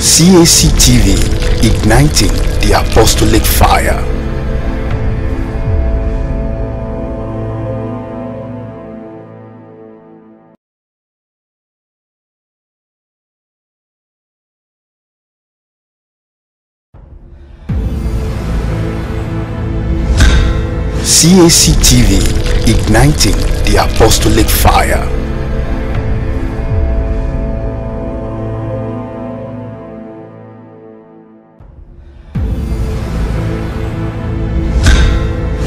CAC TV, igniting the apostolic fire. CAC TV, igniting the apostolic fire.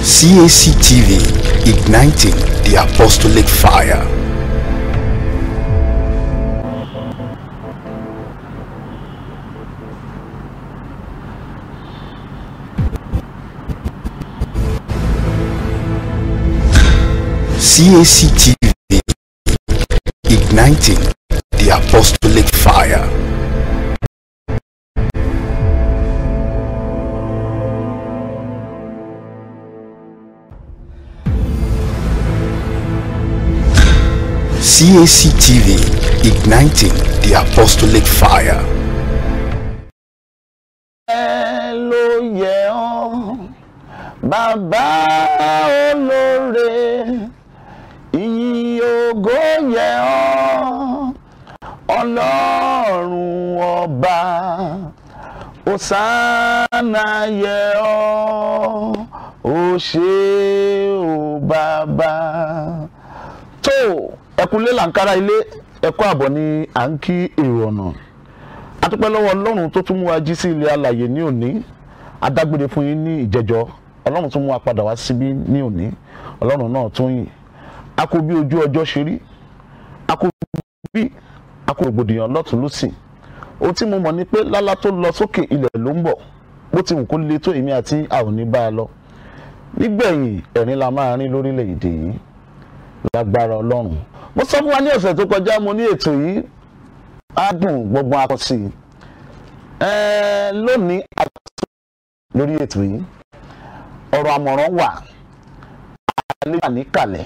CAC TV, igniting the apostolic fire. CAC TV, igniting the apostolic fire. CAC TV, igniting the apostolic fire. Hello, yeah, Baba olóore, ìyìn ògo yẹ ọ́, Ọlọ́run ọba, Hòsánà yẹ ọ́, ó ṣé o Baba. Tó ẹkúnlé làǹkárá ilé ẹkọ́ àbọ̀ ni à ń kí èrò ọ̀nà. A dúpẹ́ lọ́wọ́ Ọlọ́run tó tún mú wa jí sí ilé alààyè ní òní. A dágbére fún yín ní ìjẹjọ́. Ọlọ́run tún mú wa padà wá síbí ní òní. Ọlọ́run náà tún yìn. A kò bí ojú ọjọ́ ṣe rí. A kò rògbòdìyàn lọ́tún lósì. Ohun tí mo mọ̀ ni pé lálá tó lọ sókè ilẹ̀ ló ń bọ̀. Bó ti wù kó le tó èmi àti a ò ní bá a lọ. Nígbẹ̀yìn ẹ̀rín la máa rín lórílẹ̀-èdè yìí. Lágbára Ọlọ́run. Mo sọ fún wa ní ọ̀sẹ̀ tó kọjá mo ní ètò yìí á dùn gbogbo akọsí. Lónìí lórí ètò yìí ọ̀rọ̀ àmọ̀ràn wà alẹ́ wà níkàlẹ̀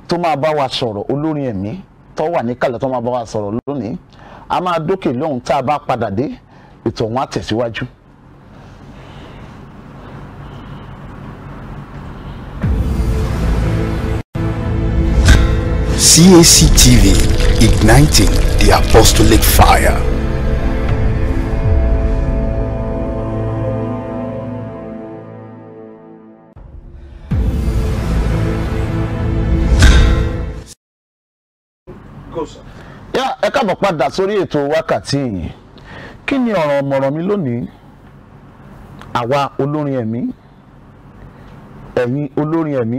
tó máa bá wa sọ̀rọ̀ olórin ẹ̀mí tó wà níkàlẹ̀ tó máa bá wa sọ̀rọ̀ lónìí. A máa dókè lóhùn tá a bá padà dé ètò wọn á tẹ̀síwájú. CAC TV, igniting the apostolic fire. Ẹ káàbọ̀ padà sórí ètò wákàtí ìyìn. Kí ni ọ̀rọ̀ ọ̀mọ̀ràn mi lónìí? Àwa olórin ẹ̀mí, ẹ̀yin olórin ẹ̀mí,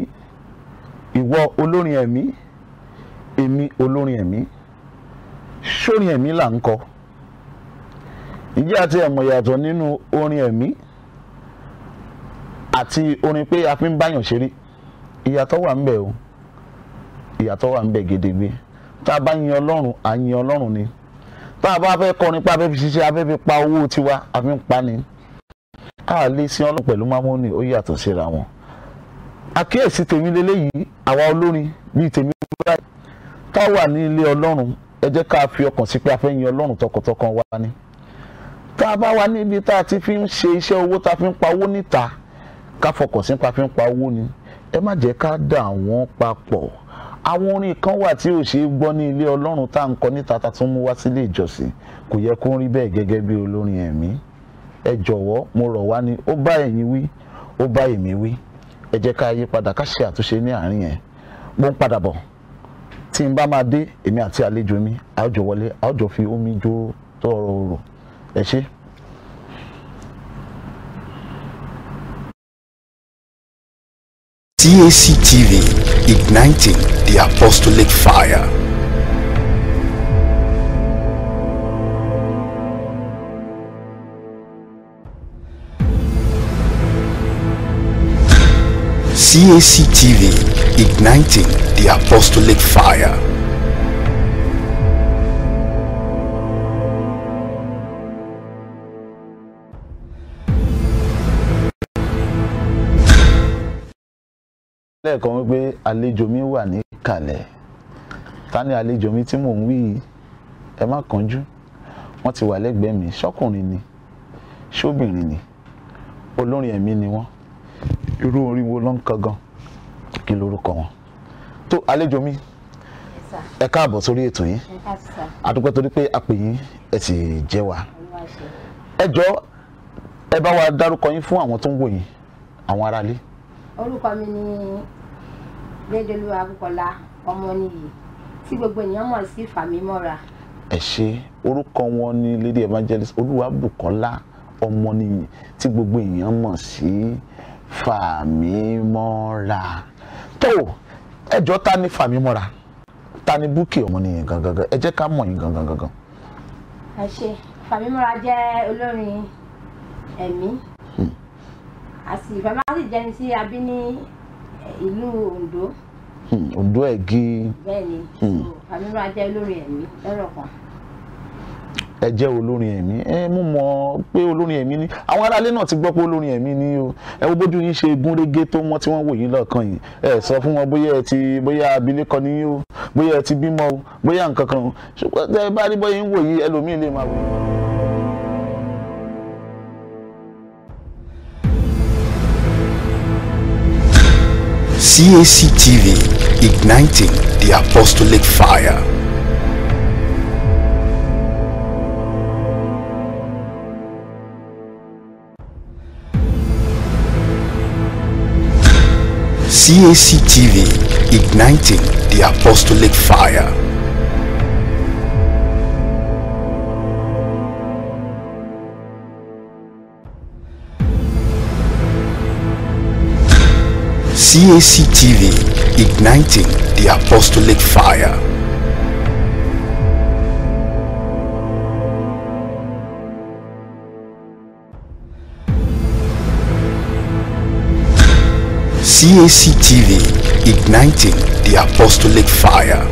ìwọ olórin ẹ̀mí, èmi olórin ẹ̀mí. Sórin ẹ̀mí là ń kọ. Ǹjẹ́ àti ẹ̀mọ̀ yàtọ̀ nínú orin ẹ̀mí àti orin pé a fi ń báyàn ṣeré? Ìyàtọ̀ wà ńbẹ̀ o. Ìyàtọ̀ wà ńbẹ̀ gedegbe. Tá a bá yin Ọlọ́run, à yin Ọlọ́run ni. Tá a bá fẹ́ kọrin pé a fẹ́ fi ṣiṣẹ́, a fẹ́ fi pa owó tiwa, a fi ń pa ni. A lè sin Ọlọ́run pẹ̀lú mámọ́nì, ó yàtọ̀ síra wọn. Àkíyèsí tèmi lélẹ́yìí, àwa olórin bíi tèmi báyìí. Tá wà ní ilé Ọlọ́run, ẹ jẹ́ ká fi ọkàn sí pé a fẹ́ yin Ọlọ́run tọkàntọkàn wa ni. Tá a bá wà níbi tá a ti fi ń ṣe iṣẹ́ owó, tá a fi ń pa owó níta, ká fọkàn sí pé a fi ń pa owó ni. Ẹ má jẹ́ ká dà wọ́n papọ̀. Àwọn orin kan wà tí ò ṣe é gbọ́ ní ilé Ọlọ́run tá à ń kọ níta tá tún mú wá sílé ìjọsìn. Kò yẹ kó rí bẹ́ẹ̀ gẹ́gẹ́ bí olórin ẹ̀mí. Ẹ jọ̀wọ́ mo rọ̀ wá ní ó bá ẹ̀yin wí, ó bá èmi wí. Ẹ jẹ́ ká yí padà ká ṣe àtúnṣe ní àárín yẹn. Mo ń padà bọ̀. Tí n bá máa dé, èmi àti àlejò mi, a ó jọ wọlé, a ó jọ fi omi jó tọrọ rò. Ẹ ṣé. CAC TV, igniting the apostolic fire. CAC TV, igniting the apostolic fire. Lẹ́ẹ̀kan wípé àlejò mi wà ní ìkàlẹ̀. Ta ni àlejò mi tí mò ń wí? Ẹ má kánjú. wọ́n ti wà lẹ́gbẹ̀ẹ́ mi, ṣọ́kùnrin ni ṣóbìnrin ni olórin ẹ̀mí ni wọ́n, irú orin wo ló ń kọ gan, kí lorúkọ wọn. tó àlejò mi ẹ káàbọ̀ sórí ètò yìí, a dúpẹ́ torí pé a pè yín ẹ sì jẹ́ wa. ẹ jọ̀ọ́ ẹ bá wa dárúkọ yín fún àwọn tó ń wò yín, àwọn aráalé. orúkọ mi ni Lédolúwa Abúkọ́lá Ọmọníyì tí gbogbo ènìyàn mọ̀ sí Fàmímọ́ra. ẹ ṣé, orúkọ wọn ni Lady Evangelist Olúwabùkọ́lá Ọmọníyì tí gbogbo èèyàn mọ̀ sí Fàmímọ́ra. tó ẹ jọ̀ọ́ ta ni Fàmímọ́ra, ta ni Bukky Ọmọníyì gangan, ẹ jẹ́ ká mọ̀ yín gangan. ẹ ṣé, Fàmímọ́ra jẹ́ olórin ẹ̀mí àti ìfẹ́ máa sì jẹ́ni tí a bí ní ìlú Oǹdó. Oǹdó Ẹ̀gí. bẹ́ẹ̀ni, Fàmímọ́ra jẹ́ olórin ẹ̀mí lọ́rọ̀ kan. ẹ jẹ́ olórin ẹ̀mí, mú mọ̀ pé olórin ẹ̀mí ni àwọn aráalé náà ti gbọ́ pé olórin ẹ̀mí ni o. ẹ wo bójú yín ṣe gúnrégé tó wọ́n tí wọ́n wò yín lọ́ọ̀kan yìí, ẹ sọ fún wọn bóyá abilékọ ni yín o, bóyá ẹ ti bímọ o, bóyá nǹkan kan, ṣùgbọ́n ẹ bá rí bóyá ń wò yín ẹlòmíín lè máa wò yín. CAC TV, igniting the apostolic fire. CAC TV, igniting the apostolic fire. CAC TV, igniting the apostolic fire. CAC TV, igniting the apostolic fire.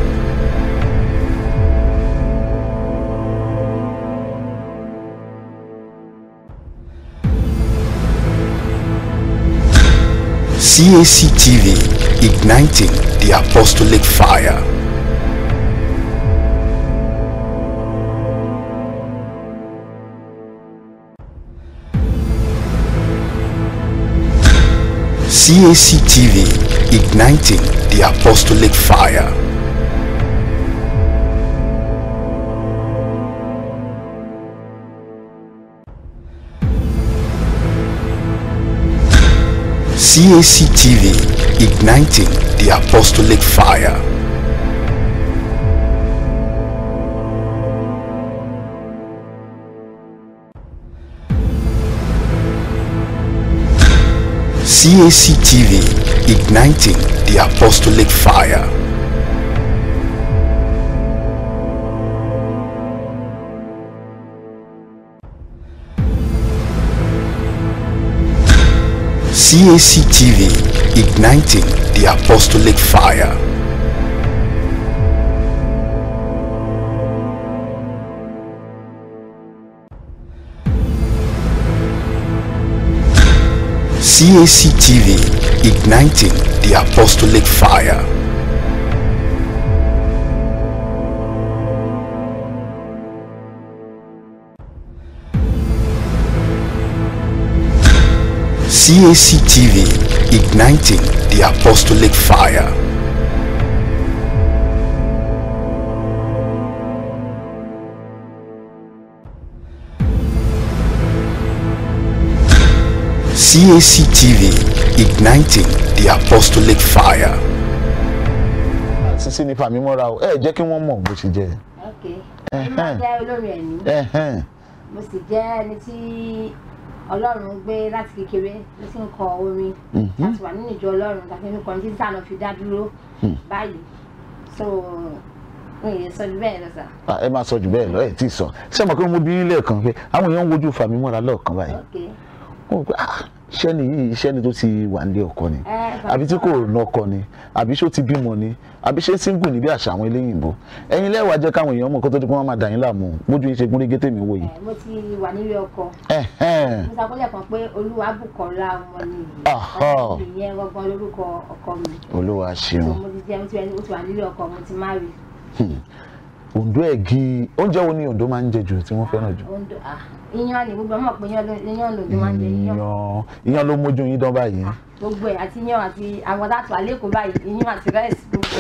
CAC TV, igniting the apostolic fire. CAC TV, igniting the apostolic fire. CAC TV, igniting the apostolic fire. CAC TV, igniting the apostolic fire. CAC TV, igniting the apostolic fire. CAC TV, igniting the apostolic fire. CAC TV, igniting the apostolic fire. CAC TV, igniting the apostolic fire. Sísí ni Fàmímọ́ra o, ẹ jẹ́ kí wọ́n mọ̀ bó ṣe jẹ́. Mo jẹ́ olórin ẹ̀mí, mo sì jẹ́ ẹni tí Ọlọ́run gbé láti kékeré ló sì ń kọ orin láti wà nínú ìjọ Ọlọ́run láti fi kọrin títí táwọn fi dá dúró báyìí. So n yẹ sọ jù bẹ́ẹ̀ lọ sà. ẹ máa sọ jù bẹ́ẹ̀ lọ, ẹ tí ì sọ. ṣé mo kí mo bí lẹ́ẹ̀kan pé àwọn èèyàn ń wojú Fàmímọ́ra lọ́ọ̀kan báyìí. Wọ́n pé iṣẹ́ ni yìí, iṣẹ́ ni tó ti wà nílé ọkọ ni, àbí tí kò lọ́kọ ni, àbí ṣó ti bímọ ni, àbí ṣé single ni bí àṣà àwọn eléyìnbó. Ẹ̀yin lẹ́wàá jẹ́ káwọn èèyàn mọ̀ kó tó di pé wọ́n máa dà yín láàmú bójú yín ṣe gún régé tèmi wò yìí. Mo ti wà nílé ọkọ. Mo sọ pé kan pé Olúwabùkọ́lá Ọmọníyì, ìyẹn gangan lórúkọ ọkọ mi. Olúwa ṣeun. Mo ti jẹ́, mo ti wà nílé ọkọ, mo ti marry. Ondo ẹ̀gì oúnjẹ wo ni Ondo máa ń jẹ jù tí wọ́n fẹ́ràn jù? Ondo iyán ni gbogbo ọmọ pé iyán lòdò máa ń jẹ iyán ló mójú yín dán báyìí. Gbogbo ẹ̀ àti iyán àti àwọn dátù àlékò báyìí iyán àti rẹ́ẹ̀sì gbogbo.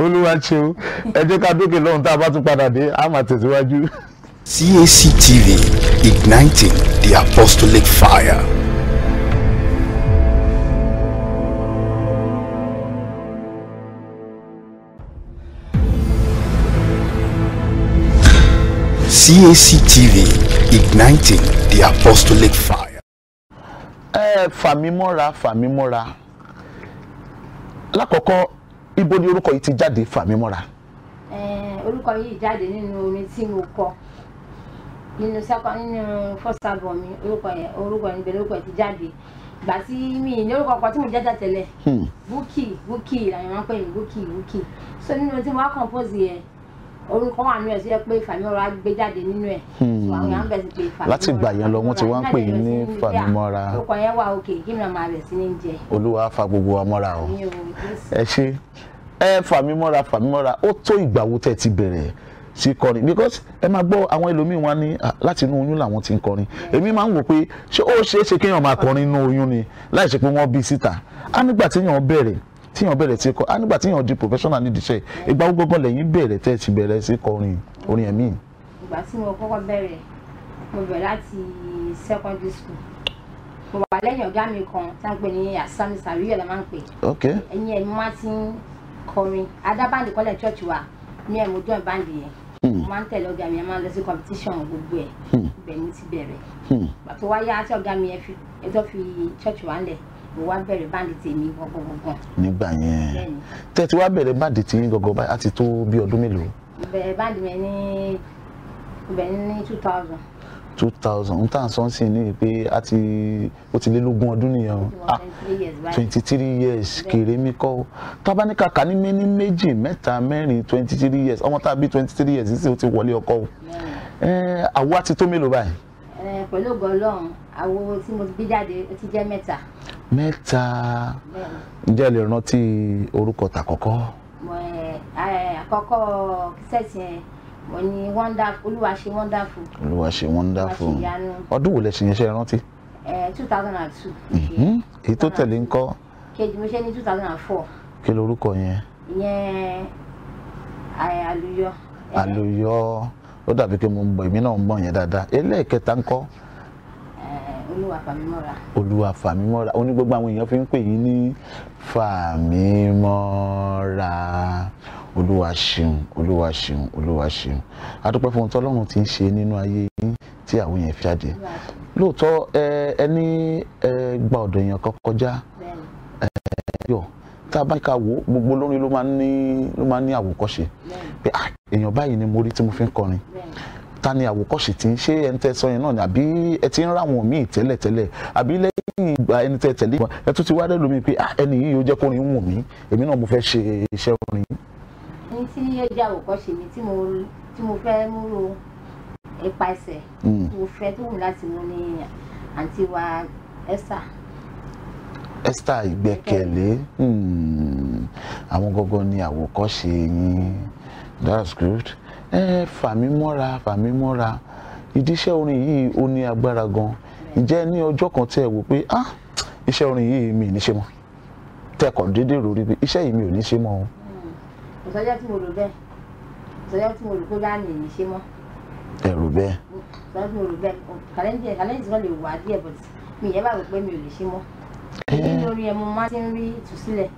Olúwa ṣeun ẹ jẹ́ ká dókè lọ́hùn tá a bá tún padà dé a máa tẹ̀síwájú. CAC TV, igniting the apostolic fire. CAC TV, igniting the apostolic fire. Fàmímọ́ra. Lákọ̀ọ́kọ́, ibo ni orúkọ yìí ti jáde Fàmímọ́ra? Orúkọ yìí jáde nínú orin tí mo kọ. Nínú first album mi, orúkọ yẹn bẹ̀rẹ̀ orúkọ yẹn ti jáde. Ìgbà tí mi ní orúkọ kan tí mo jẹ́ tẹ́lẹ̀. Búkì làwọn máa ń pè ní Búkì. So nínú tí mo wá compose yẹn, orúkọ wà nínú ẹ̀ sí ẹ pé Fàmímọ́ra gbé jáde nínú ẹ̀. Àwọn èèyàn bẹ̀rẹ̀ sí pé Fàmímọ́ra. Láti ìgbà yẹn lọ wọ́n ti wá ń pè yín ní Fàmímọ́ra. Orúkọ yẹn wà òkè kí mi náà máa bẹ̀ sí ní jẹ. Olúwa fa gbogbo wa mọ́ra o. Ẹ ṣé. Fàmímọ́ra ó tó ìgbà wo tẹ́ ti bẹ̀rẹ̀ sí kọrin because ẹ máa gbọ́ àwọn ẹlòmíín wá ní láti inú oyún làwọn ti ń kọrin. Èmi máa ń wò pé ṣé ó ṣeé ṣe kéèyàn máa kọrin inú oyún ni láì ṣe pé wọ́n bí síta. Á nígbà tíyàn bẹ̀rẹ̀ sí kọ, á nígbà tíyàn di professional nídìí iṣẹ́, ìgbà wo gangan lẹ́yìn bẹ̀rẹ̀ tẹ́ ti bẹ̀rẹ̀ sí kọrin orin ẹ̀mí? Ìgbà tí mo kọ́kọ́ bẹ̀rẹ̀, mo bẹ̀rẹ̀ láti secondary school. Mo wà lẹ́yìn ọ̀gá mi kan tí wọ́n ń pè ní Asami Sàríyọ̀ la máa ń pè. Ẹ̀yìn ẹ̀ mo máa ti ń kọrin. Adá báńdì kọ́lẹ̀ church wa ní ẹ̀ mo join báńdì yẹn. Mo máa ń tẹ̀lé ọ̀gá mi, a máa ń lọ sí competition gbogbo ẹ̀. Ibẹ̀ ni mo ti bẹ̀rẹ̀. Ìgbà tó wáyá tí ọ̀gá mi ẹ tó fi church wa ńlẹ̀, mo wá bẹ̀rẹ̀ báńdì tèmi gangan. Nígbà yẹn tẹ́ ti wá bẹ̀rẹ̀ báńdì tí yín gangan báyìí á ti tó bí ọdún mélòó? Bẹ̀rẹ̀ báńdì mi ní 2000. 2000 n tàn sọ́n sí ní pé ó ti lé lógún ọdún nìyẹn o. 23 years kéré mi kọ́. Tábà ní kàkà ní méní méjì mẹ́ta mẹ́rin 23 years ọmọ tá a bí 23 years sí ó ti wọlé ọkọ o. Àwo á ti tó mélòó báyìí? Pẹ̀lú ògo Ọlọ́run àwo tí mo bí jáde ó ti jẹ́ mẹ́ta. Ǹjẹ́ ẹ lè rántí orúkọ tàkọ́kọ́? Àkọ́kọ́ kìsẹ́ẹ̀tì yẹn mo ní Olúwa ṣe wonderful. Ọdún wo lẹ ṣe yẹn ṣe rántí? 2002. Èyí tó tẹ̀lé ńkọ́? Kejì mo ṣe ní 2004. Kí lorúkọ yẹn? Ìyẹn Àlùyọ. Ó dàbí pé mo ń bọ̀ èmi náà ń bọ̀ yẹn dáadáa. Ẹlẹ́ẹ̀kẹta ńkọ́? Olúwa Fàmímọ́ra. Ó ní gbogbo àwọn èèyàn fi ń pè yín ní Fàmímọ́ra. Olúwa ṣeun. A dúpẹ́ fún ohun tí Ọlọ́run ti ń ṣe nínú ayé yín tí àwọn èèyàn fi jáde. Lóòótọ́ ẹni gba ọ̀dọ̀ èèyàn kan kọjá. Tá a bá ká wò gbogbo olórin ló máa ń ní àwòkọ́ṣe. Pé èèyàn báyìí ni mo rí tí mo fi ń kọrin. Ta ni àwòkọ́ṣe tí ń ṣe ẹni tẹ́ sọ yẹn náà ni àbí ẹ ti ń ráwọn míì tẹ́lẹ̀ àbí lẹ́yìn ìgbà ẹni tẹ́ tẹ̀lé ẹ tún ti wá dẹ́ lómi pé ẹni yìí yóò jẹ́ kórin wù mí èmi náà mo fẹ́ ṣe iṣẹ́ orin. Ẹni tí yóò jẹ́ àwòkọ́ṣe mi tí mo fẹ́ múrò ipa ẹsẹ̀ mo fẹ́ tó wù láti mú ní àǹtí wa Esther Ìgbẹ́kẹ̀lé. Àwọn gangan ni àwòkọ́ṣe yín. That's good. Fàmímọ́ra ìdíṣẹ́ orin yìí ó ní agbára gan. Ǹjẹ́ ní ọjọ́ kan tẹ́ ẹ wò pé iṣẹ́ orin yìí mi ò ní ṣe mọ́? Tẹ́ kọ̀ déédéé rò rí pé iṣẹ́ yìí mi ò ní ṣe mọ́ o. Ìsọjọ́ tí mo rò bẹ́ẹ̀ ìsọjọ́ tí mo rò pé bá mi ò ní ṣe mọ́. Ẹ rò bẹ́ẹ̀? Ìsọjọ́ tí mo rò bẹ́ẹ̀ kàlẹ́ńdì kan lè wà díẹ̀ but mi ìyẹn bá rò pé mi ò lè ṣe mọ́. Nínú orin ẹ̀ mo máa ti ń rí ìtúsílẹ̀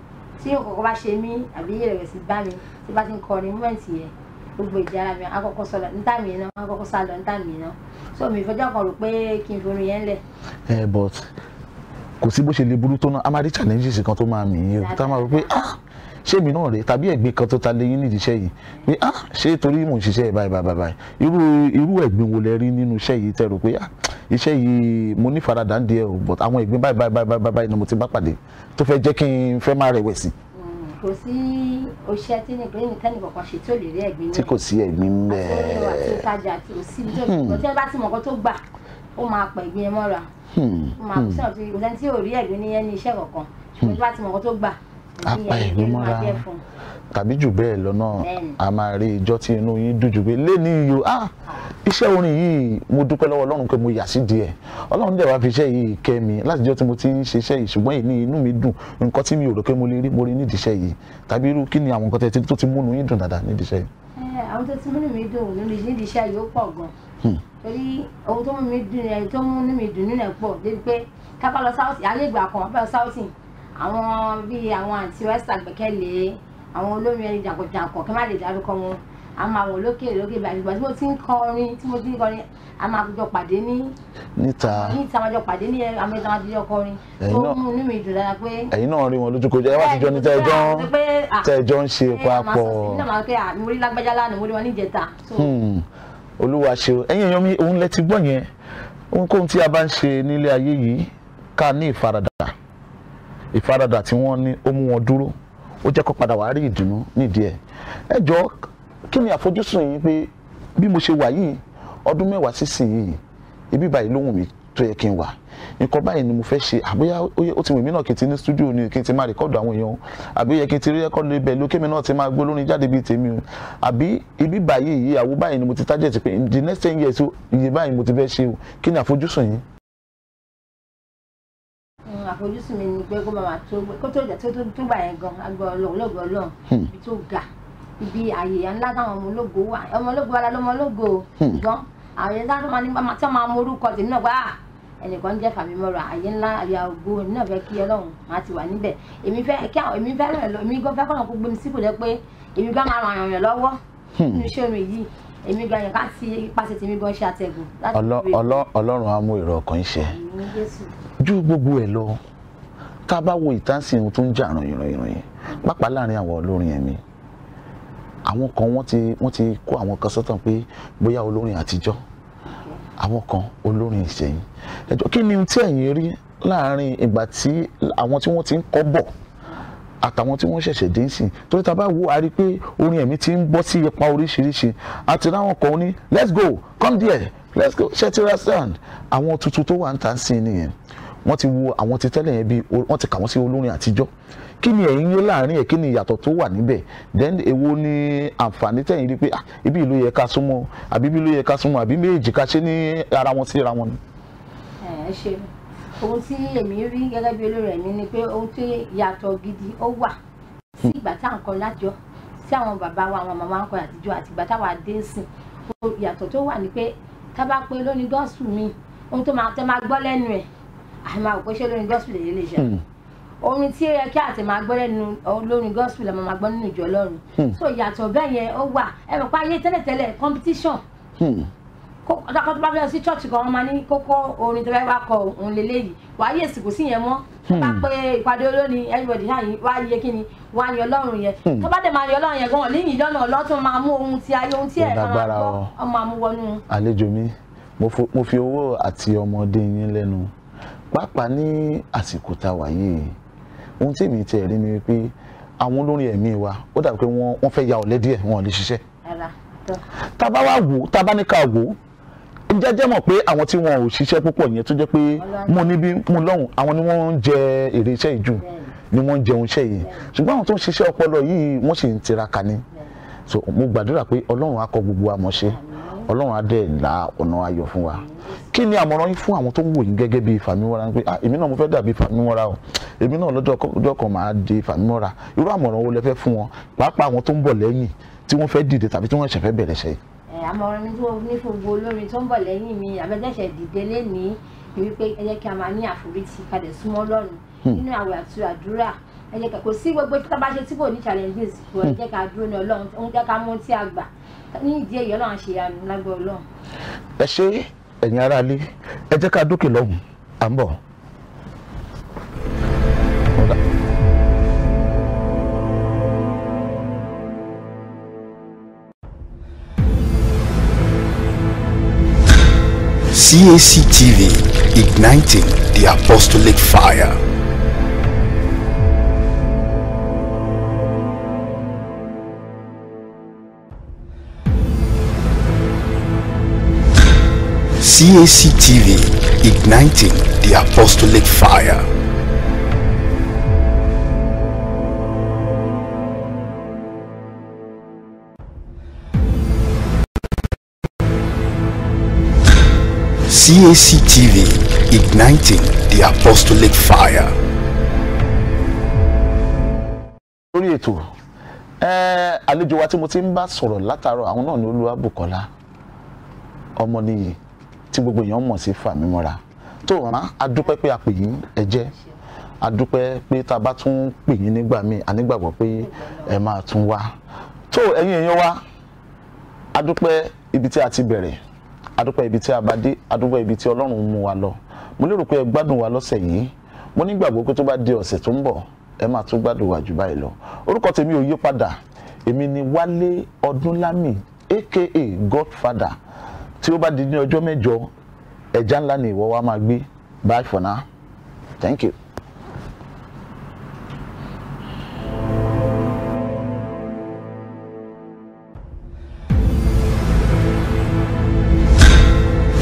tí òkòkò bá ṣe mí àbí ìrẹ̀wẹ̀sì bá mi tí bá ti ń kọrin mọ́ẹ̀ntì yẹn gbogbo ìjára mi àkọ́kọ́ sọlọ níta mi náà àkọ́kọ́ sálọ níta mi náà so mi ìfọjọ́ kan rò pé kí n fi orin yẹn lẹ̀. But kò sí bó ṣe lè burú tó náà a máa rí challenges kan tó máa mì í o tá a máa rò pé ṣé mi náà rè tàbí ẹ̀gbin kan tó ta lé yín nídìí iṣẹ́ yìí pé ṣé torí mò ń ṣiṣẹ́ báyìí irú ẹ̀gbin wo lẹ rí nínú iṣẹ́ yìí tẹ́ rò pé iṣẹ́ yìí mo ní faradà ń di ẹ o but àwọn ẹ̀gbin báyìí ni mo ti bá pàdé tó fẹ́ jẹ́ kí n fẹ́ máa rẹ̀wẹ̀sì. Kò sí oṣẹ́ tí nìkan kankan ṣe tí ò lè rí ẹ̀gbin náà. Tí kò sí ẹ̀gbin bẹ́ẹ̀. Àti àti ìtajà àti òsì tó tí ẹ bá ti mọ̀ nǹkan tó gbà ó máa pẹ̀ ẹ̀gbin ẹ mọ́ra. Ó máa kó sẹ́wọ̀n tí ò rí ẹ̀gbin ní iṣẹ́ kankan ṣùgbọ́n tí bá ti mọ̀ nǹkan tó gbà apa ẹ̀gbin mọ́ra. tàbí jù bẹ́ẹ̀ lọ náà a máa rí ìjọ tí inú yín dùn jù pé lẹ́ni iyo iṣẹ́ orin yìí mo dúpẹ́ lọ́wọ́ Ọlọ́run pé mo yà sí díẹ̀ Ọlọ́run dẹ̀ wá fi iṣẹ́ yìí kẹ́ mi láti jọ́ tí mo ti ń ṣe iṣẹ́ yìí ṣùgbọ́n èyí inú mi dùn nǹkan tí mi ò rò pé mo lè rí mo rí nídìí iṣẹ́ yìí tàbí irú kí ni àwọn nǹkan tó ti múnú yín dùn dáadáa nídìí iṣẹ́ yìí. Àwọn tó ti múnú mi dùn nídìí iṣẹ́ yìí ó pọ̀ gan torí ohun tó múnú mi dùn ẹni tó múnú mi dùn nínú ẹ̀ pọ̀ débi pé ká bá lọ sáwọ́sì ayé ìgbà kan wọ́n fẹ́ lọ sáwọ́sì àwọn bíi àwọn àǹtí west àgbẹ̀kẹ́lé àwọn olórin ẹni jàǹkànjàǹkàn kí n má lè dárúkọ wọn a máa wọ̀ lókè báyìí ìgbà tí mo ti ń kọrin a máa jọ pàdé níta máa jọ pàdé ní àwọn ìta máa jọ kọrin tó mú inú mi dùn dáadáa pé. ẹ̀yin náà rí wọn lójúkojú ẹ wá ti jọ ní tẹ́ẹ̀jọ́ ń ṣe papọ̀. nínú àwọn pé mo rí lágbájá lánàá mo rí wọn níjẹta. Olúwa ṣe ẹ̀yin èèyàn mi òun lẹ ti gbọ́ yẹn ohunkóhun tí a bá ń ṣe nílé ayé yìí ká ní ìfaradà tí wọ́n ní ó mú wọn dúró ó jẹ́ kó padà wá rí ìdùnnú nídìí ẹ̀. ẹ jọ̀ọ́ kí ni àfojúsùn yín pé bí mo ṣe wà yìí ọdún 10 sísìn yìí ibi báyìí ló wù mí tó yẹ kí n wà nǹkan báyìí ni mo fẹ́ ṣe àbóyá ó ti wù mí náà kí n ti ní stúdíò ni kí n ti máa rìkọ́dù àwọn èèyàn àbí ó yẹ kí n ti rí rẹ́kọ́dù ibẹ̀ lókè mi náà ti máa gbé olórin jáde bíi tèmi o àbí ibi báyìí yìí àwo báyìí ni mo ti target pé the next 10 years iye báyìí mo ti fẹ́ ṣe o kí ni àfojúsùn yín. Àfojúsùn mi ni pé kó máa tó gbà yẹn gan agbọ Ọlọ́run ibi tó ga ibi àyè ńlá táwọn ọmọ ológo wà lọmọ ológo gan àwọn yẹn dáhùn máa ní tí wọn máa mọ orúkọ tèmi náà gbà ẹnìkan ń jẹ́ Fàmímọ́ra àyè ńlá àyà ògo èmi náà fẹ́ kí Ọlọ́run máa ti wà níbẹ̀ èmi fẹ́ lọ èmi gan fẹ́ kọ́nà kó gbé mi sípò jẹ́ pé èmi gan máa ràn yàn lọ́wọ́ nínú iṣẹ́ mi yìí èmi gan yẹn ká sí ipasẹ̀ tèmi gan ṣe àtẹ̀gùn. Ọlọ́run á mú èrò ọkàn ṣe ju gbogbo ẹ̀ lọ tá a bá wo ìtànsìn ohun tó ń jà ràn-ìràn pápá láàrin àwọn olórin ẹ̀mí àwọn kan wọ́n ti kó àwọn kan sọ́tàn pé bóyá olórin àtijọ́ àwọn kan olórin ìṣẹ̀yìn ẹjọ́ kí ni tí ẹ̀yin rí láàrin ìgbà tí àwọn tí wọ́n ti ń kọ́ bọ̀ àtàwọn tí wọ́n ṣẹ̀ṣẹ̀ dé sí torí tá a bá wo a rí pé orin ẹ̀mí ti ń bọ́ sí ipa oríṣiríṣi àti láwọn kan ní let's go come there let's go shetira stand àwọn tuntun tó wà ń tà sí nìyẹn wọ́n ti wo àwọn ti tẹ́lẹ̀ yẹn bí wọ́n ti kà wọ́n sí olórin àtijọ́ kí ni ẹ̀yin yé láàrin ẹ̀ kí ni ìyàtọ̀ tó wà níbẹ̀ then èwo ni àǹfààní tẹ̀yin rí pé ibi ìlú yẹ ká súnmọ́ àbí ibi ìlú yẹ ká súnmọ́ àbí méjì ká ṣe ní ara wọn sí ara wọn ni. ẹ ṣe ohun tí èmi rí gẹ́gẹ́ bí olórí ẹ̀mí ni pé ohun tí ìyàtọ̀ gidi ó wà sí ìgbà tá à ń kọ lájọ sí àwọn bàbá wa àwọn màmá ń kọ àtijọ́ àti ìgbà táwa dé sìn ìyàtọ̀ tó wà ní pé tá bá pé lóní gospel mi ohun tó máa gbọ́ lẹ́nu ẹ̀ àmọ́ àwòkọ́ ṣe lóní gospel lè ṣe orin tí ó yẹ kí àti máa gbọ́ lẹ́nu olórin gospel ọmọ máa gbọ́ nínú ìjọ Ọlọ́run so ìyàtọ̀ bẹ́ẹ̀ yẹn ó wà ẹ mọ̀ pé ayé tẹ́lẹ̀tẹ́lẹ̀ competition ọ̀dọ́kọ̀ tó bá fẹ́ sí church kan wọ́n máa ní kókó orin tó fẹ́ wá kọ òun lélẹ́yìí wàá yé èsì kò sí yẹn mọ́ tó bá pé ìpàdé olórin everybody wá yé kí ni wá yan Ọlọ́run yẹn tó bá dẹ̀ máa yan Ọlọ́run yẹn gan-an lẹ́yìn ìjọ́nà ọlọ́tún máa mú ohun ti ayé ohun tí ẹ̀ máa gbọ́ ọmọ àmúwọnú. àlejò mi mo fi owó àti ọmọdé yín lẹ́nu pàápàá ní àsìkò tá a wà yìí ohun tí èmi ti rí ni pé àwọn olórin ẹ̀mí wa ó dàbí pé wọ́n fẹ́ ya ọ̀lẹ díẹ̀ wọn ò lè ṣiṣẹ́. tá a bá wá wò tá a bá ní ká wò jẹ́jẹ́ mọ̀ pé àwọn tí wọn ò ṣiṣẹ́ púpọ̀ yẹn tó jẹ́ pé mo níbí mo lọ́hùn àwọn ni wọ́n ń jẹ èrè iṣẹ́ yìí jù ni wọ́n ń jẹun iṣẹ́ yìí ṣùgbọ́n àwọn tó ń ṣiṣẹ́ ọpọlọ yìí wọ́n sì ń tiraka ni so mo gbàdúrà pé Ọlọ́run á kọ gbogbo wa mọ̀ ṣe Ọlọ́run á dẹ̀ la ọ̀nà ayọ̀ fún wa kí ni àmọ̀ràn yín fún àwọn tó ń wò yín gẹ́gẹ́ bí Fàmímọ́ra pé èmi náà mo fẹ́ dàbí Fàmímọ́ra o èmi náà lọ́jọ́ kan máa di Fàmímọ́ra irú àmọ̀ràn wo lẹ fẹ́ fún wọn pàápàá àwọn tó ń bọ̀ lẹ́yìn tí wọ́n fẹ́ dìde tàbí tí wọ́n ṣẹ̀fẹ̀ bẹ̀rẹ̀ ṣe. àmọ̀ràn mi tí mo ní fún gbogbo olórin tó ń bọ̀ lẹ́yìn mi àbẹ́jẹ́sẹ̀ dìde lénìí ni wípé ẹ jẹ́ kí a máa ní àforítì kalẹ̀ súnmọ́ Ọlọ́run nínú àwẹ̀ àti àdúrà ẹ jẹ́ kò sí gbogbo tí bá ṣe tí kò ní challenges kò ẹ jẹ́ ká dúró ní Ọlọ́run ó ń jẹ́ ká mú tí a gbà ní ìdí èyí Ọlọ́run ṣe àmì lágbó Ọlọ́run. ẹ ṣe ẹ̀yin aráalé ẹ jẹ́ ká dókè lọ́hùn à ń bọ̀. CAC TV, igniting the apostolic fire. CAC TV, igniting the apostolic fire. CAC TV, igniting the apostolic fire. Lórí ètò àlejò wa tí mo ti ń bá sọ̀rọ̀ látàárọ̀ àwọn náà ni Olúwabùkọ́lá Ọmọníyì tí gbogbo èèyàn mọ̀ sí Fàmímọ́ra. Tó wọ́n a dúpẹ́ pé a pè yín ẹ jẹ́, a dúpẹ́ pé tá a bá tún pè yín nígbà míì a nígbàgbọ́ pé ẹ máa tún wá. Tó ẹ̀yin èèyàn wa, a dúpẹ́ ibi tí a ti bẹ̀rẹ̀, a dúpẹ́ ibi tí a bá dé, a dúpẹ́ ibi tí Ọlọ́run mú wa lọ. Mo lérò pé ẹ gbádùn wa lọ́sẹ̀ yìí. Mo nígbàgbọ́ pé tó bá di ọ̀sẹ̀ tó ń bọ̀ ẹ máa tún gbádùn wa jù báyìí lọ. Orúkọ tèmi ò yí padà, èmi ni Wale Odunlami aka Godfather. Tí ó bá di ní ọjọ́ mẹ́jọ, ẹja ńlá ni ìwọ wa máa gbé. Bye for now. Thank you.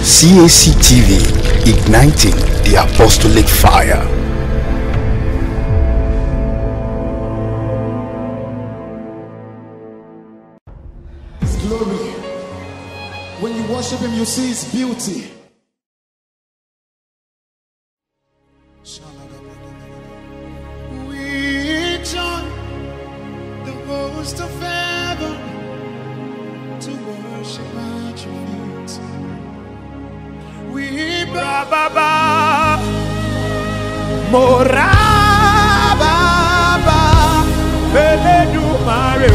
CAC TV, igniting the apostolic fire. His glory. When you worship him, you see his beauty. We join the host of heaven to worship at your feet. We bow, Baba, Mora, Baba, Eledumare,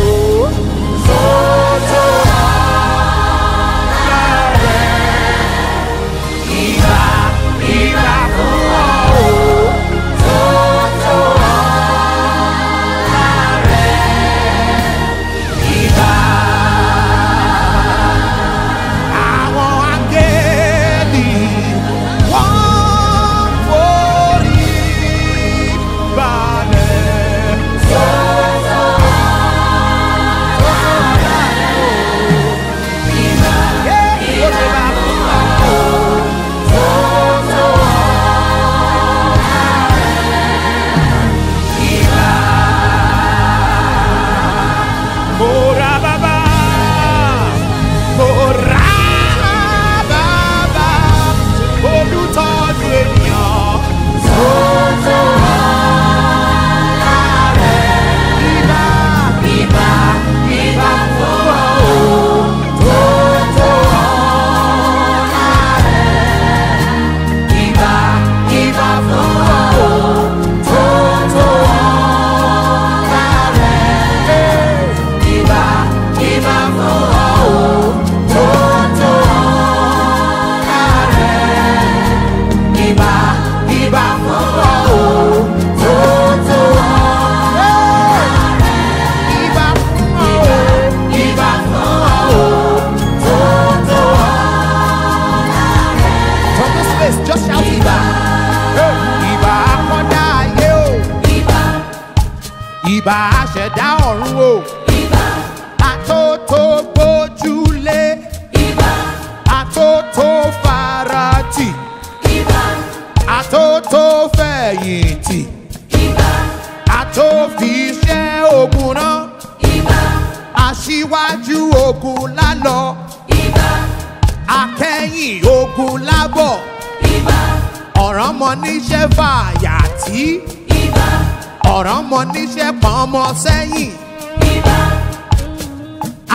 ìbà àṣẹ̀dá ọ̀run o. ìbà àtótó gbójúlé. ìbà àtótó farati. ìbà àtótó fẹ̀yìntì. ìbà àtófiṣẹ́ ogun rán. ìbà aṣíwájú ogun lálọ. ìbà akẹ́yìn ogun lábọ̀. ìbà ọ̀rànmọ́ níṣẹ́ fàyàtì. ìbà ọ̀rọ̀ mọ níṣẹ́ pọ̀n ọmọ sẹ́yìn. ìbà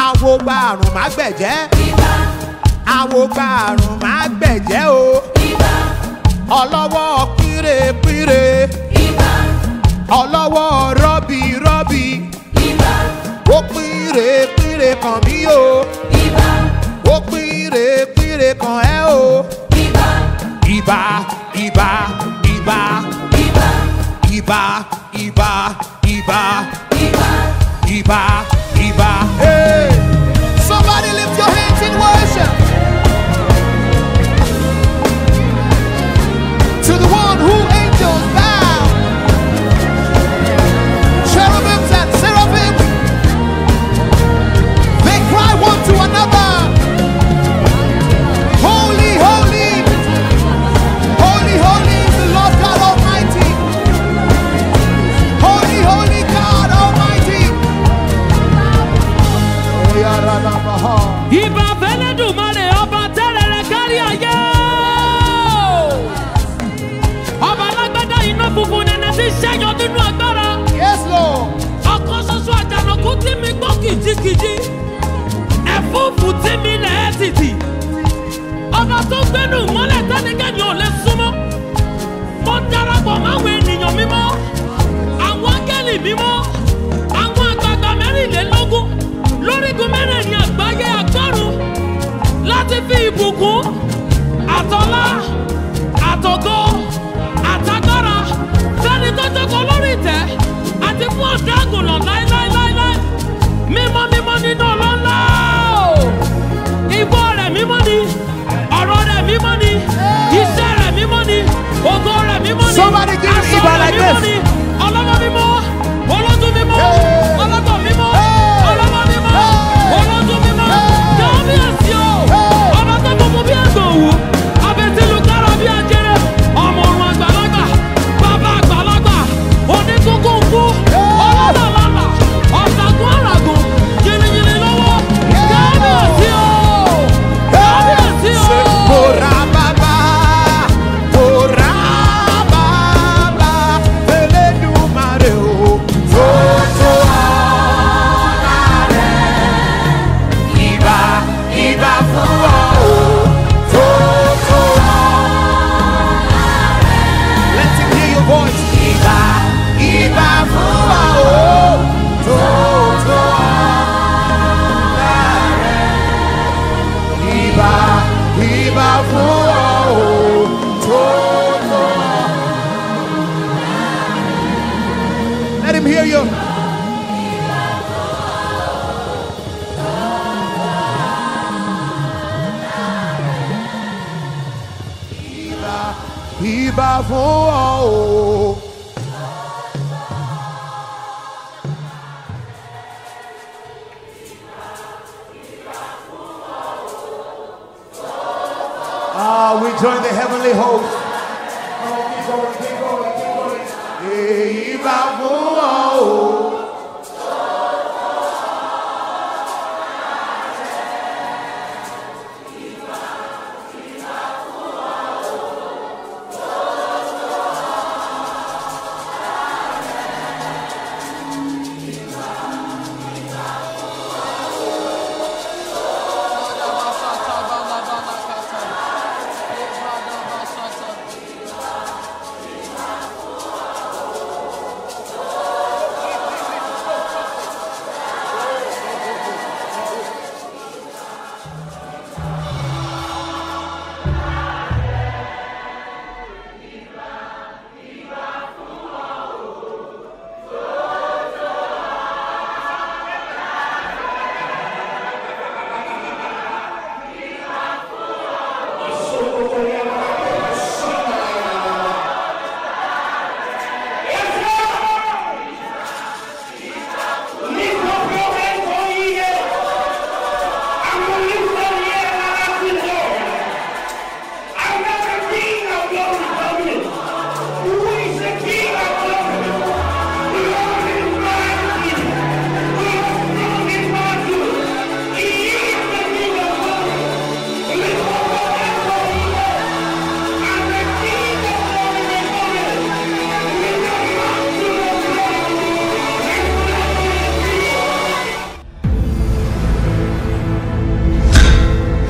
àwo gba àrùn má gbẹ̀jẹ́. ìbà àwo gba àrùn má gbẹ̀jẹ́ o. ìbà ọlọ́wọ́ pírepíre. ìbà ọlọ́wọ́ rọ́bìrọ́bì. ìbà ó pírepíre kàn mí o. ìbà ó pírepíre kàn ẹ́ o. ìbà ìbà ìbà ìbà ìbà ìbà ìbà ìbà ìbà ìbà ìbà. Hey, somebody lift your hands in worship to the one who angels bow, cherubims and seraphim, they cry one to another, holy, holy, holy. mímọ́, àwọn áńgẹ́lì mímọ́, àwọn àgbààgbà mẹ́rìnlélógún lórígun mẹ́rẹ̀ẹ̀rin àgbáyé àgbọ̀run láti fi ìbùkún àtọlá àtògo àtagbára fẹ́ni tó jókòó lórí ìtẹ́ àti fún ọ̀dọ́ àgùntàn láéláéláé. Mímọ́ mímọ́ nínú ọlọ́lá o. Ìwọ rẹ̀ mímọ́ ni, ọ̀rọ̀ rẹ̀ mímọ́ ni, iṣẹ́ rẹ̀ mímọ́ ni, ògo rẹ̀ mímọ́ ni, aṣọ rẹ̀ mímọ́ ni, ọlọ́mọ mímọ́, olójú mímọ́, ọlọ́gbọ̀n mímọ́, ọlọ́mọ mímọ́, olójú mímọ́, kábíyèsí o, ọba tó gbogbo bí ẹ̀gbọ̀n òwú, abẹ́tílu kára bí ajẹ́rẹ́, ọmọ ọ̀run àgbàlagbà, bàbá àgbàlagbà, oníkúnkúnkú, ọlọ́lọ́lọ́lọ́, ọ̀sàgún àràgùn, yìnyínyìnyín lọ́wọ́, kábíyèsí o, kábíyèsí o. Let him hear you. Iba fún ọ o. We join the heavenly host. Keep going, keep going, keep going. Iba fún ọ o.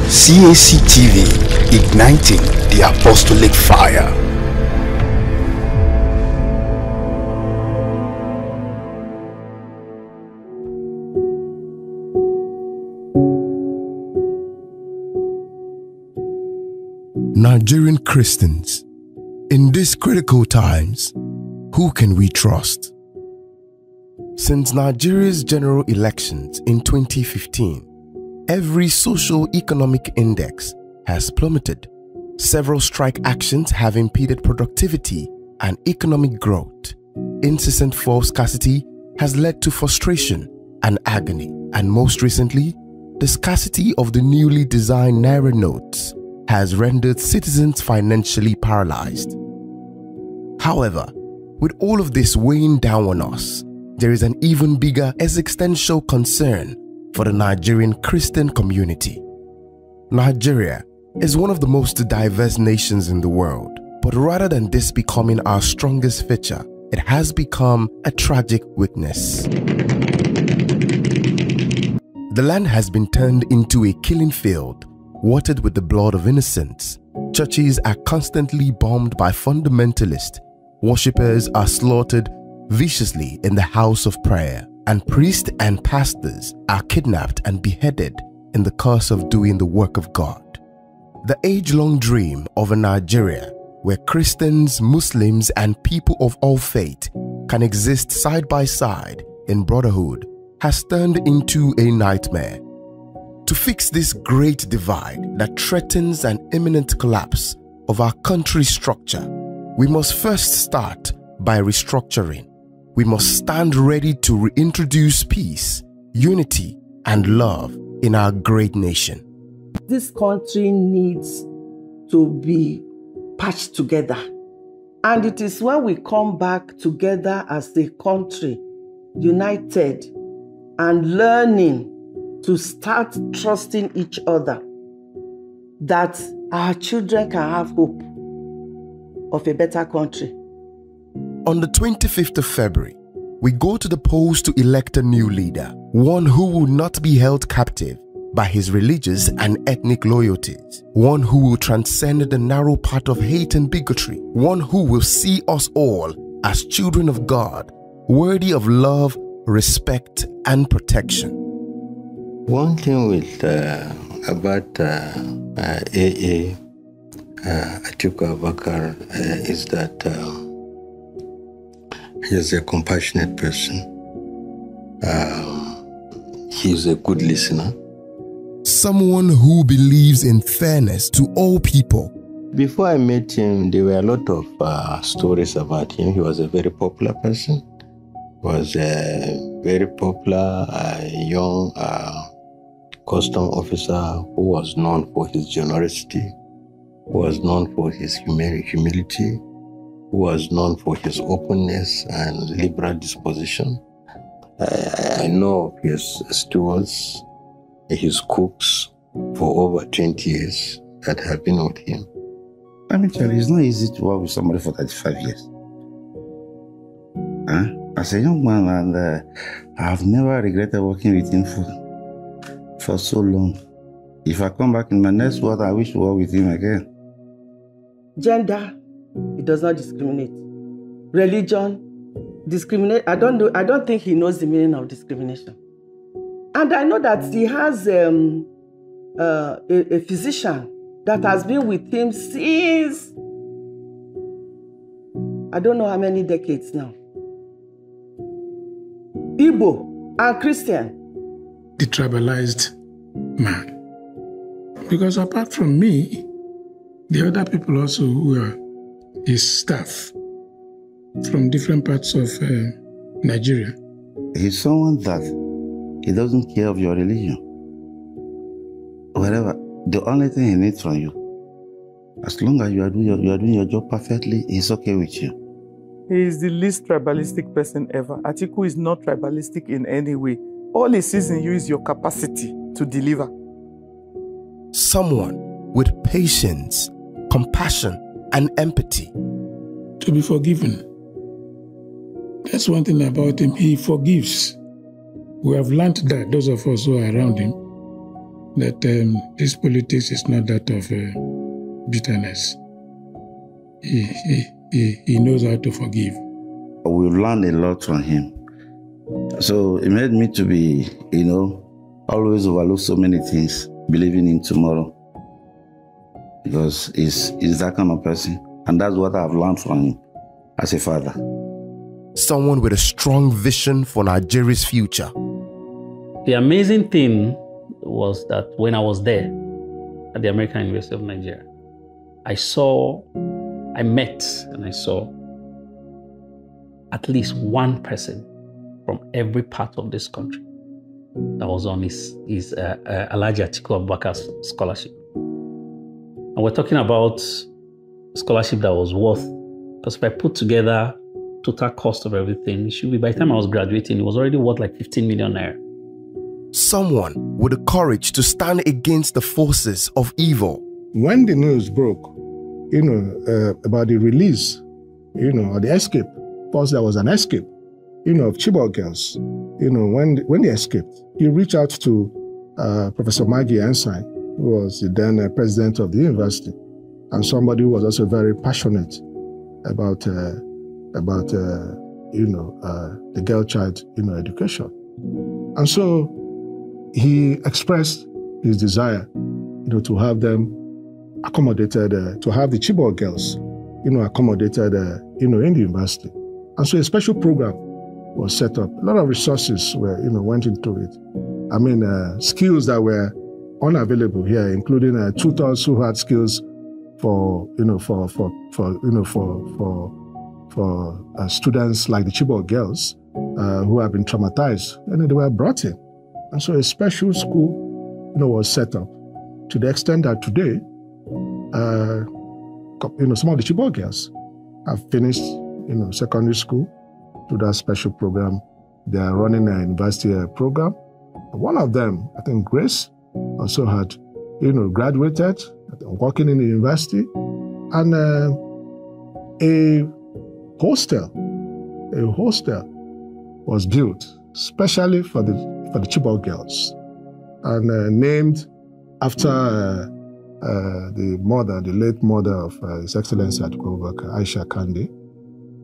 CAC TV, igniting the apostolic fire. Nigerian Christians, in these critical times, who can we trust? Since Nigeria's general elections in 2015, every socio-economic index has plummeted. Several strike actions have impeded productivity and economic growth. Incessant fuel scarcity has led to frustration and agony, and most recently, the scarcity of the newly designed Naira notes has rendered citizens financially paralyzed. However, with all of this weighing down on us, there is an even bigger existential concern for the Nigerian Christian community. Nigeria is one of the most diverse nations in the world, but rather than this becoming our strongest feature, it has become a tragic weakness. The land has been turned into a killing field, watered with the blood of innocents. Churches are constantly bombed by fundamentalists, worshippers are slaughtered viciously in the house of prayer, and priests and pastors are kidnapped and beheaded in the course of doing the work of God. The age-long dream of a Nigeria where Christians, Muslims, and people of all faith can exist side by side in brotherhood has turned into a nightmare. To fix this great divide that threatens an imminent collapse of our country's structure, we must first start by restructuring. We must stand ready to reintroduce peace, unity, and love in our great nation. This country needs to be patched together. And it is when we come back together as a country, united and learning to start trusting each other, that our children can have hope of a better country. On the 25th of February, we go to the polls to elect a new leader, one who will not be held captive by his religious and ethnic loyalties, one who will transcend the narrow path of hate and bigotry, one who will see us all as children of God, worthy of love, respect, and protection. One thing with about AA Atiku Abubakar is that he is a compassionate person. He is a good listener. Someone who believes in fairness to all people. Before I met him, there were a lot of stories about him. He was a very popular person. He was a very popular young custom officer who was known for his generosity, who was known for his humility, who was known for his openness and liberal disposition. I know of his stewards, his cooks for over 20 years that have been with him. Let me tell you, it's not easy to work with somebody for 35 years. As a young man, and I've never regretted working with him for so long. If I come back in my next world, I wish to work with him again. Gender, it does not discriminate. Religion, discriminate. I don't think he knows the meaning of discrimination. And I know that he has a physician that has been with him since, I don't know how many decades now. Igbo and Christian. The tribalized man. Because apart from me, the other people also who are his staff from different parts of Nigeria. He's someone that he doesn't care of your religion. Whatever, the only thing he needs from you, as long as you are doing your job perfectly, he's okay with you. He is the least tribalistic person ever. Atiku is not tribalistic in any way. All he sees in you is your capacity to deliver. Someone with patience, compassion, and empathy. To be forgiven. That's one thing about him. He forgives. We have learned that, those of us who are around him, that this politics is not that of bitterness. He knows how to forgive. We've learned a lot from him. So it made me to be, always overlook so many things, believing in tomorrow. Because he's that kind of person. And that's what I've learned from him as a father. Someone with a strong vision for Nigeria's future. The amazing thing was that when I was there at the American University of Nigeria, I met and I saw at least one person from every part of this country that was on his Alhaji Atiku Abubakar's scholarship. And we're talking about scholarship that was worth, because if I put together total cost of everything, it should be, by the time I was graduating, it was already worth like 15 million naira. Someone with the courage to stand against the forces of evil. When the news broke, about the release, or the escape, first there was an escape, of Chibok girls, when they escaped, he reached out to Professor Maggie Ensign, who was the then president of the university, and somebody who was also very passionate about about, the girl child, education. And so he expressed his desire, to have them accommodated, to have the Chibok girls, accommodated, in the university. And so a special program was set up. A lot of resources were, went into it. I mean, skills that were unavailable here, including tutors who had skills for students like the Chibok girls who have been traumatized, and they were brought in. And so a special school, was set up to the extent that today, some of the Chibok girls have finished, secondary school through that special program. They are running a university program. One of them, I think Grace, also had, graduated, working in the university, and a hostel was built specially for the Chibok girls, and named after the late mother of His Excellency Atiku Aisha Kande.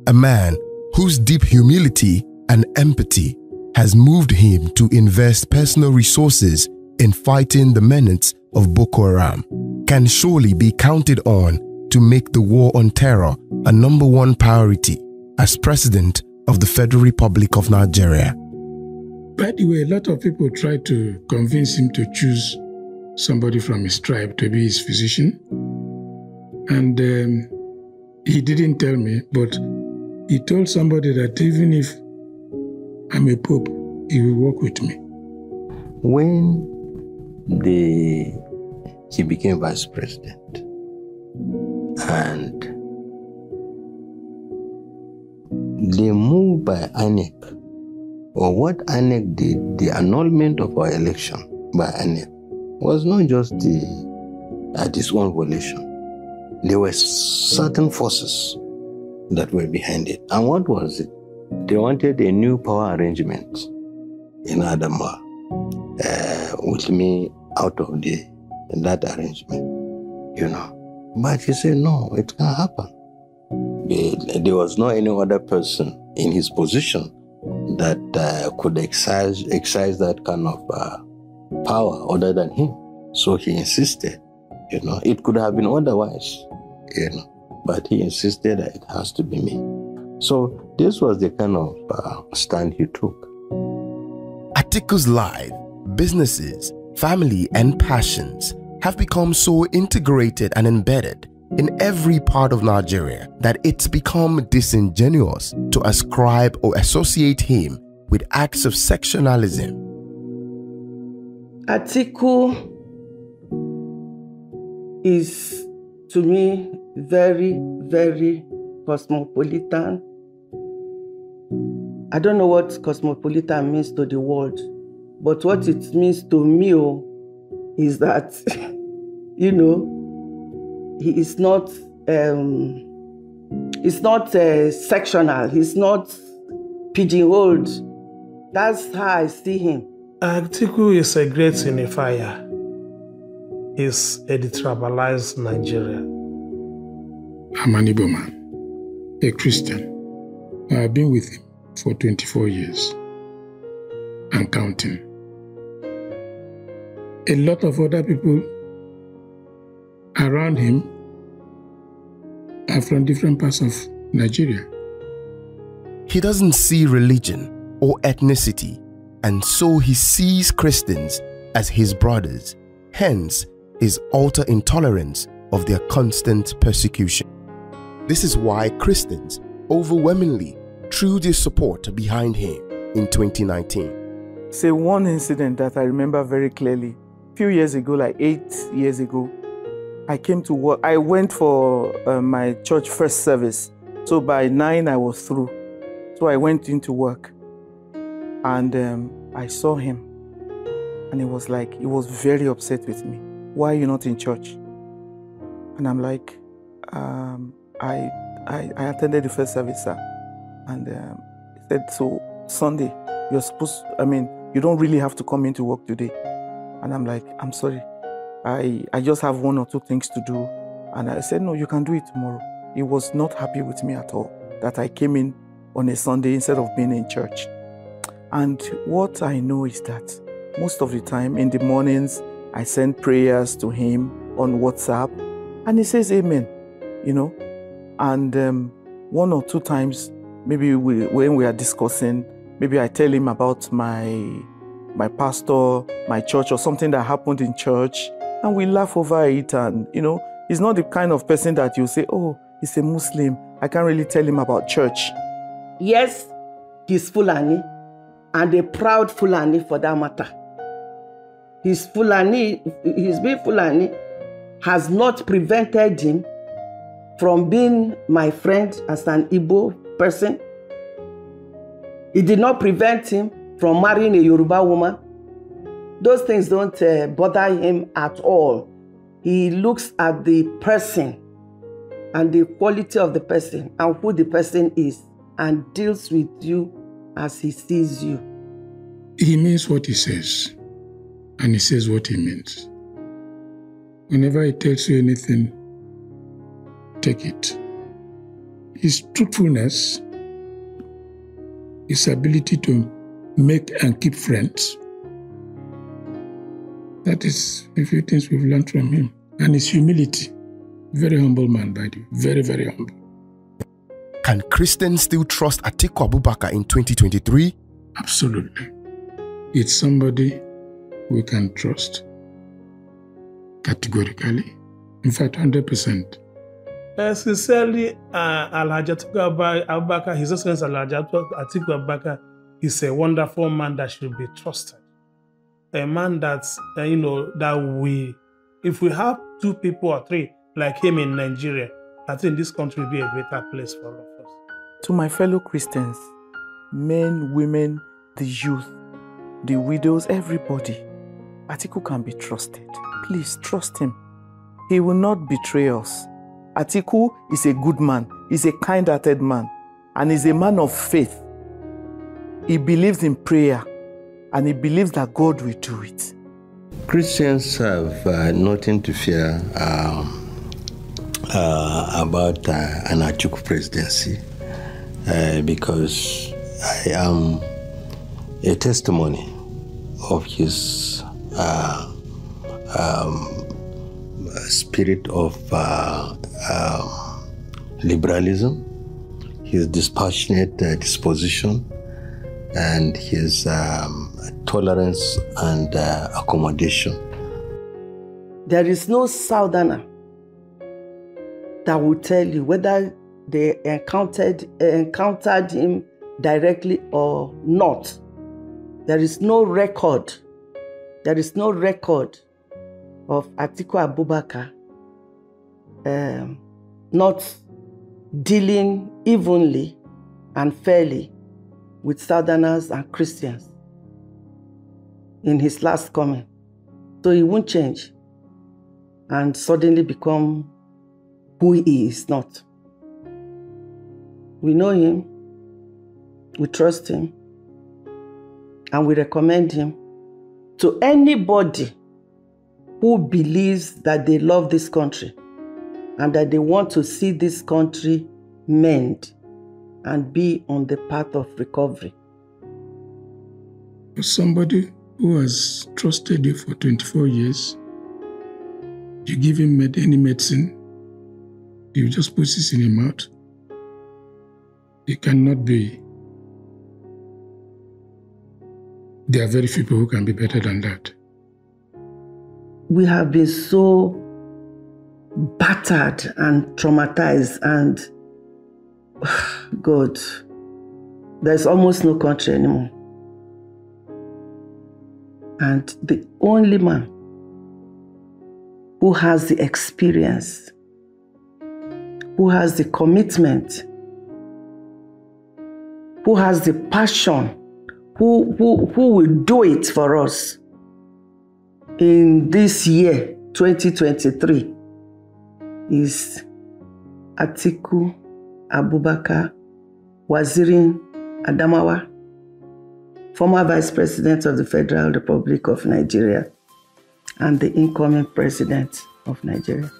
A man whose deep humility and empathy has moved him to invest personal resources in fighting the menace of Boko Haram can surely be counted on to make the war on terror a #1 priority as President of the Federal Republic of Nigeria. By the way, a lot of people try to convince him to choose somebody from his tribe to be his physician. And he didn't tell me, but he told somebody that even if I'm a pope, he will work with me. When he became vice president, and the move by INEC, or what INEC did, the annulment of our election by INEC, was not just its own volition. There were certain forces that were behind it. And what was it? They wanted a new power arrangement in Adamawa, with me out of that arrangement, But he said, no, it can't happen. There was no any other person in his position that could exercise that kind of power other than him. So he insisted, it could have been otherwise, but he insisted that it has to be me. So this was the kind of stand he took. Atiku's life, businesses, family, and passions have become so integrated and embedded in every part of Nigeria that it's become disingenuous to ascribe or associate him with acts of sectionalism. Atiku is, to me, very, very cosmopolitan. I don't know what cosmopolitan means to the world, but what it means to me is that, he is not, sectional. He's not pigeonholed. That's how I see him. Atiku is a great unifier. He's a detribalized Nigeria. I'm an Igbo man, a Christian. I've been with him for 24 years and counting. A lot of other people around him are from different parts of Nigeria. He doesn't see religion or ethnicity, and so he sees Christians as his brothers, hence his utter intolerance of their constant persecution. This is why Christians overwhelmingly threw their support behind him in 2019. Say one incident that I remember very clearly. A few years ago, like 8 years ago, I came to work. I went for my church first service. So by 9, I was through. So I went into work, and I saw him, and he was very upset with me. Why are you not in church? And I'm like, I attended the first service, sir. And he said, so Sunday, you don't really have to come into work today. And I'm like, I'm sorry. I just have 1 or 2 things to do. And I said, no, you can do it tomorrow. He was not happy with me at all. that I came in on a Sunday instead of being in church. And what I know is that most of the time in the mornings, I send prayers to him on WhatsApp and he says amen, you know. And one or two times, maybe when we are discussing, maybe I tell him about my pastor, my church, or something that happened in church, and we laugh over it. And, you know, he's not the kind of person that you say, oh, he's a Muslim, I can't really tell him about church. Yes, he's Fulani, and a proud Fulani for that matter. His being Fulani has not prevented him from being my friend as an Igbo person. It did not prevent him from marrying a Yoruba woman. Those things don't bother him at all. He looks at the person and the quality of the person and who the person is and deals with you as he sees you. He means what he says, and he says what he means. Whenever he tells you anything, take it. His truthfulness, his ability to make and keep friends, that is a few things we've learned from him. And his humility. Very humble man, by the way. Very, very humble. Can Christians still trust Atiku Abubakar in 2023? Absolutely. It's somebody we can trust. Categorically. In fact, 100%. Sincerely, Alhaji Atiku Abubakar, His Excellency Alhaji Atiku Abubakar, is a wonderful man that should be trusted. A man that's, if we have 2 people or 3 like him in Nigeria, I think this country will be a better place for all of us. To my fellow Christians, men, women, the youth, the widows, everybody, Atiku can be trusted. Please trust him. He will not betray us. Atiku is a good man. He's a kind-hearted man. And he's a man of faith. He believes in prayer. And he believes that God will do it. Christians have nothing to fear about an Atiku presidency because I am a testimony of his spirit of liberalism, his dispassionate disposition, and his tolerance and accommodation. There is no Southerner that will tell you whether they encountered him directly or not. There is no record. There is no record of Atiku Abubakar not dealing evenly and fairly with Southerners and Christians in his last coming. So he won't change and suddenly become who he is not. We know him, we trust him, and we recommend him to anybody who believes that they love this country and that they want to see this country mend and be on the path of recovery. For somebody who has trusted you for 24 years, you give him any medicine, you just put this in his mouth. It cannot be. There are very few people who can be better than that. We have been so battered and traumatized, and God, there's almost no country anymore. And the only man who has the experience, who has the commitment, who has the passion, who will do it for us in this year, 2023, is Atiku Abubakar Wazirin Adamawa, former Vice President of the Federal Republic of Nigeria and the incoming President of Nigeria.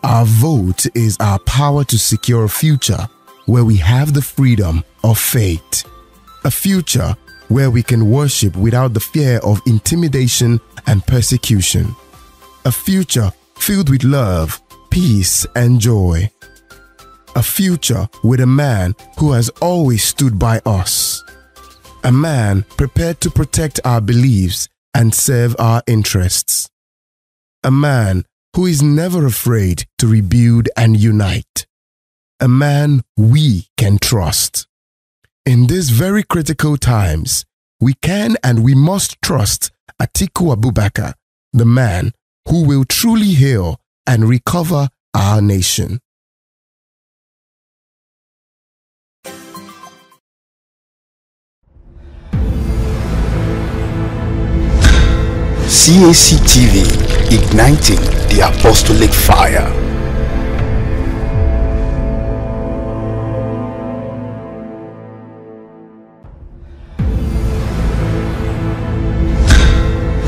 Our vote is our power to secure a future where we have the freedom of faith. A future where we can worship without the fear of intimidation and persecution. A future filled with love, peace, and joy. A future with a man who has always stood by us. A man prepared to protect our beliefs and serve our interests. A man who is never afraid to rebuild and unite. A man we can trust. In these very critical times, we can and we must trust Atiku Abubakar, the man who will truly heal and recover our nation. CAC TV, igniting the apostolic fire.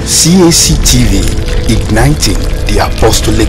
CAC TV, igniting the apostolic